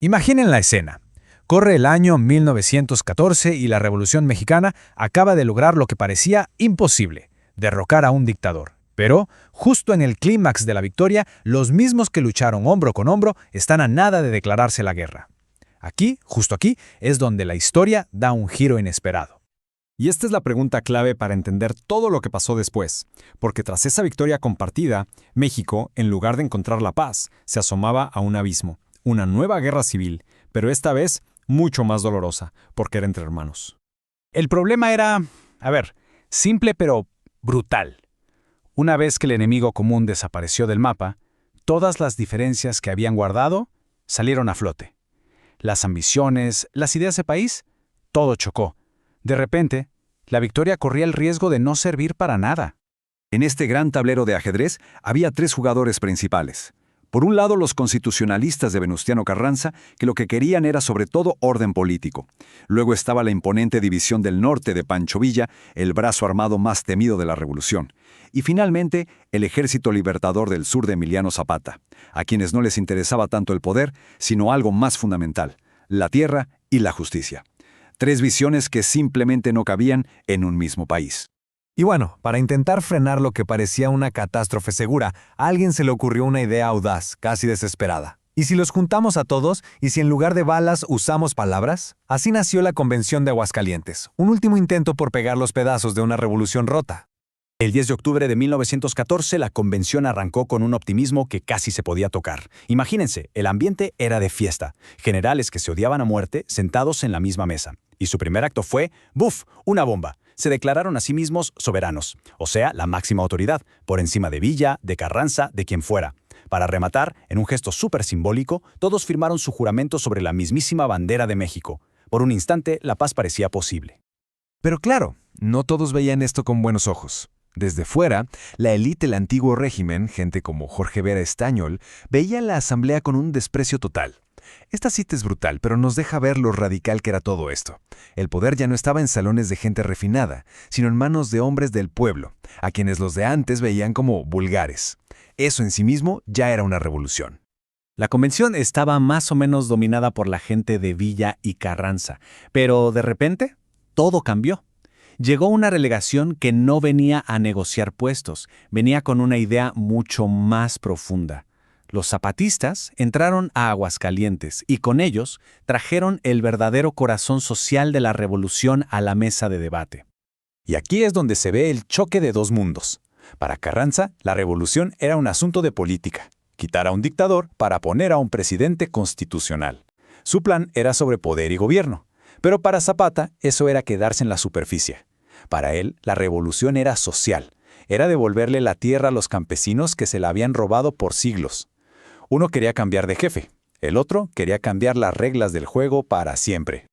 Imaginen la escena. Corre el año 1914 y la Revolución Mexicana acaba de lograr lo que parecía imposible, derrocar a un dictador. Pero, justo en el clímax de la victoria, los mismos que lucharon hombro con hombro están a nada de declararse la guerra. Aquí, justo aquí, es donde la historia da un giro inesperado. Y esta es la pregunta clave para entender todo lo que pasó después, porque tras esa victoria compartida, México, en lugar de encontrar la paz, se asomaba a un abismo, una nueva guerra civil, pero esta vez mucho más dolorosa, porque era entre hermanos. El problema era, simple pero brutal. Una vez que el enemigo común desapareció del mapa, todas las diferencias que habían guardado salieron a flote. Las ambiciones, las ideas de país, todo chocó. De repente, la victoria corría el riesgo de no servir para nada. En este gran tablero de ajedrez había tres jugadores principales. Por un lado, los constitucionalistas de Venustiano Carranza, que lo que querían era sobre todo orden político. Luego estaba la imponente División del Norte de Pancho Villa, el brazo armado más temido de la Revolución. Y finalmente, el Ejército Libertador del Sur de Emiliano Zapata, a quienes no les interesaba tanto el poder, sino algo más fundamental, la tierra y la justicia. Tres visiones que simplemente no cabían en un mismo país. Y bueno, para intentar frenar lo que parecía una catástrofe segura, a alguien se le ocurrió una idea audaz, casi desesperada. ¿Y si los juntamos a todos? ¿Y si en lugar de balas usamos palabras? Así nació la Convención de Aguascalientes, un último intento por pegar los pedazos de una revolución rota. El 10 de octubre de 1914, la convención arrancó con un optimismo que casi se podía tocar. Imagínense, el ambiente era de fiesta. Generales que se odiaban a muerte sentados en la misma mesa. Y su primer acto fue, ¡buf!, una bomba. Se declararon a sí mismos soberanos, o sea, la máxima autoridad, por encima de Villa, de Carranza, de quien fuera. Para rematar, en un gesto súper simbólico, todos firmaron su juramento sobre la mismísima bandera de México. Por un instante, la paz parecía posible. Pero claro, no todos veían esto con buenos ojos. Desde fuera, la élite del antiguo régimen, gente como Jorge Vera Estañol, veía la asamblea con un desprecio total. Esta cita es brutal, pero nos deja ver lo radical que era todo esto. El poder ya no estaba en salones de gente refinada, sino en manos de hombres del pueblo, a quienes los de antes veían como vulgares. Eso en sí mismo ya era una revolución. La convención estaba más o menos dominada por la gente de Villa y Carranza, pero de repente, todo cambió. Llegó una relegación que no venía a negociar puestos, venía con una idea mucho más profunda. Los zapatistas entraron a Aguascalientes y con ellos trajeron el verdadero corazón social de la revolución a la mesa de debate. Y aquí es donde se ve el choque de dos mundos. Para Carranza, la revolución era un asunto de política, quitar a un dictador para poner a un presidente constitucional. Su plan era sobre poder y gobierno, pero para Zapata eso era quedarse en la superficie. Para él, la revolución era social, era devolverle la tierra a los campesinos que se la habían robado por siglos. Uno quería cambiar de jefe, el otro quería cambiar las reglas del juego para siempre.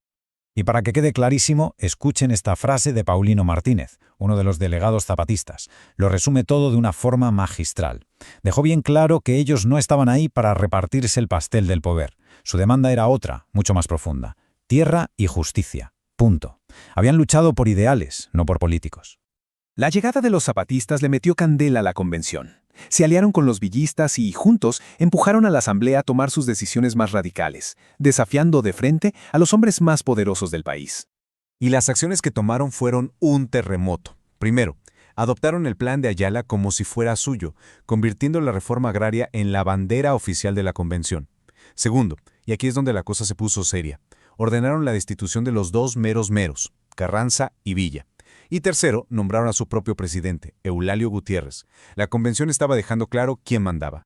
Y para que quede clarísimo, escuchen esta frase de Paulino Martínez, uno de los delegados zapatistas. Lo resume todo de una forma magistral. Dejó bien claro que ellos no estaban ahí para repartirse el pastel del poder. Su demanda era otra, mucho más profunda: tierra y justicia. Punto. Habían luchado por ideales, no por políticos. La llegada de los zapatistas le metió candela a la convención. Se aliaron con los villistas y, juntos, empujaron a la asamblea a tomar sus decisiones más radicales, desafiando de frente a los hombres más poderosos del país. Y las acciones que tomaron fueron un terremoto. Primero, adoptaron el Plan de Ayala como si fuera suyo, convirtiendo la reforma agraria en la bandera oficial de la convención. Segundo, y aquí es donde la cosa se puso seria, ordenaron la destitución de los dos meros, Carranza y Villa. Y tercero, nombraron a su propio presidente, Eulalio Gutiérrez. La convención estaba dejando claro quién mandaba.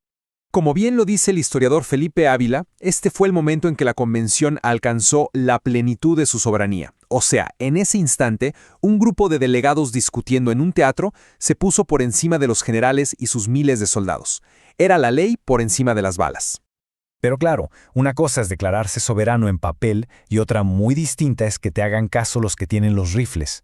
Como bien lo dice el historiador Felipe Ávila, este fue el momento en que la convención alcanzó la plenitud de su soberanía. O sea, en ese instante, un grupo de delegados discutiendo en un teatro se puso por encima de los generales y sus miles de soldados. Era la ley por encima de las balas. Pero claro, una cosa es declararse soberano en papel y otra muy distinta es que te hagan caso los que tienen los rifles.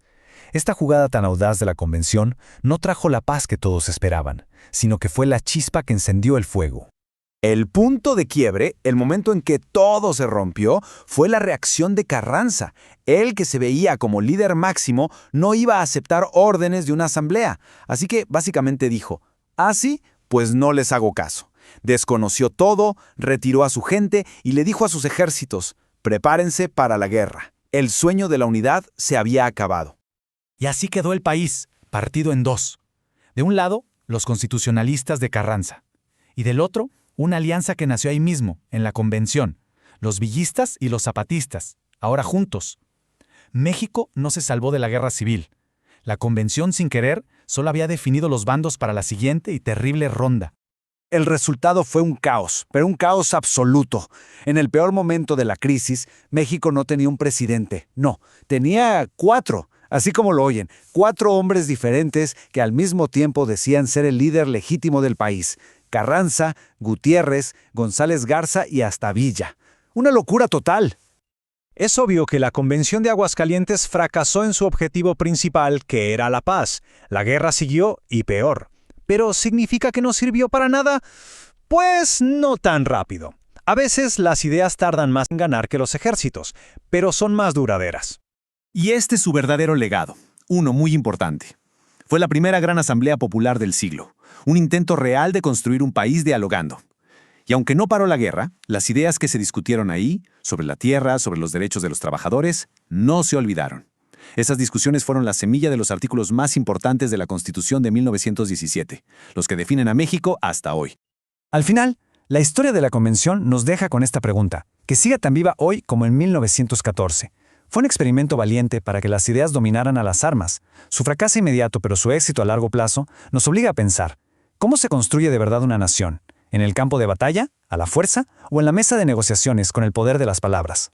Esta jugada tan audaz de la convención no trajo la paz que todos esperaban, sino que fue la chispa que encendió el fuego. El punto de quiebre, el momento en que todo se rompió, fue la reacción de Carranza. Él, que se veía como líder máximo, no iba a aceptar órdenes de una asamblea. Así que básicamente dijo, así, pues no les hago caso. Desconoció todo, retiró a su gente y le dijo a sus ejércitos, prepárense para la guerra. El sueño de la unidad se había acabado. Y así quedó el país, partido en dos. De un lado, los constitucionalistas de Carranza. Y del otro, una alianza que nació ahí mismo, en la Convención. Los villistas y los zapatistas, ahora juntos. México no se salvó de la guerra civil. La Convención, sin querer, solo había definido los bandos para la siguiente y terrible ronda. El resultado fue un caos, pero un caos absoluto. En el peor momento de la crisis, México no tenía un presidente. No, tenía 4, así como lo oyen, 4 hombres diferentes que al mismo tiempo decían ser el líder legítimo del país. Carranza, Gutiérrez, González Garza y hasta Villa. Una locura total. Es obvio que la Convención de Aguascalientes fracasó en su objetivo principal, que era la paz. La guerra siguió y peor. ¿Pero significa que no sirvió para nada? Pues no tan rápido. A veces las ideas tardan más en ganar que los ejércitos, pero son más duraderas. Y este es su verdadero legado, uno muy importante. Fue la primera gran asamblea popular del siglo, un intento real de construir un país dialogando. Y aunque no paró la guerra, las ideas que se discutieron ahí, sobre la tierra, sobre los derechos de los trabajadores, no se olvidaron. Esas discusiones fueron la semilla de los artículos más importantes de la Constitución de 1917, los que definen a México hasta hoy. Al final, la historia de la Convención nos deja con esta pregunta, que sigue tan viva hoy como en 1914. Fue un experimento valiente para que las ideas dominaran a las armas. Su fracaso inmediato, pero su éxito a largo plazo, nos obliga a pensar, ¿cómo se construye de verdad una nación? ¿En el campo de batalla, a la fuerza o en la mesa de negociaciones con el poder de las palabras?